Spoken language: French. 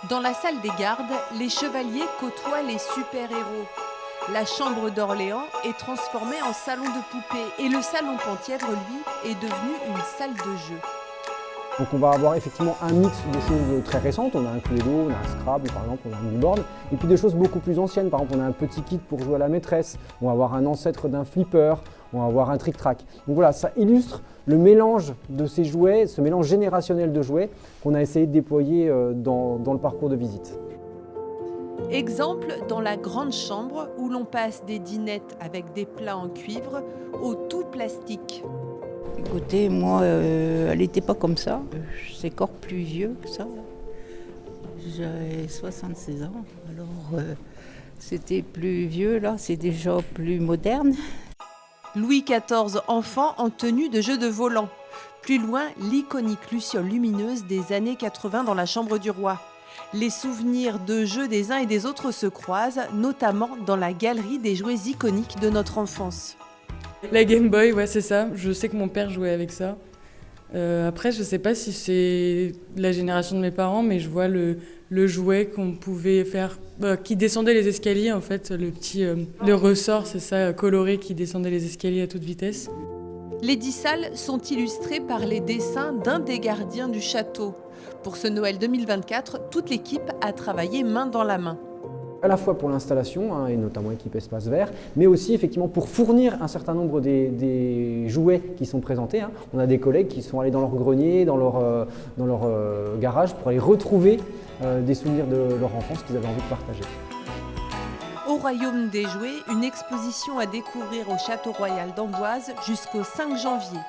Dans la salle des gardes, les chevaliers côtoient les super-héros. La chambre d'Orléans est transformée en salon de poupées et le salon Penthièvre, lui, est devenu une salle de jeu. Donc on va avoir effectivement un mix de choses très récentes, on a un Cluedo, on a un Scrabble par exemple, on a un Billboard, et puis des choses beaucoup plus anciennes, par exemple on a un petit kit pour jouer à la maîtresse, on va avoir un ancêtre d'un flipper, on va avoir un trick-track. Donc voilà, ça illustre le mélange de ces jouets, ce mélange générationnel de jouets qu'on a essayé de déployer dans le parcours de visite. Exemple dans la grande chambre où l'on passe des dinettes avec des plats en cuivre au tout plastique. Écoutez, moi, elle n'était pas comme ça. C'est encore plus vieux que ça. J'avais 76 ans, alors c'était plus vieux, là, c'est déjà plus moderne. Louis XIV enfant en tenue de jeu de volant. Plus loin, l'iconique luciole lumineuse des années 80 dans la chambre du roi. Les souvenirs de jeux des uns et des autres se croisent, notamment dans la galerie des jouets iconiques de notre enfance. La Game Boy, ouais, c'est ça. Je sais que mon père jouait avec ça. Après, je sais pas si c'est la génération de mes parents, mais je vois le jouet qu'on pouvait faire, qui descendait les escaliers, en fait, le ressort, c'est ça, coloré, qui descendait les escaliers à toute vitesse. Les 10 salles sont illustrées par les dessins d'un des gardiens du château. Pour ce Noël 2024, toute l'équipe a travaillé main dans la main. À la fois pour l'installation, et notamment équipe Espace Vert, mais aussi effectivement pour fournir un certain nombre des jouets qui sont présentés. On a des collègues qui sont allés dans leur grenier, dans leur garage pour aller retrouver des souvenirs de leur enfance qu'ils avaient envie de partager. Au Royaume des Jouets, une exposition à découvrir au Château Royal d'Amboise jusqu'au 5 janvier.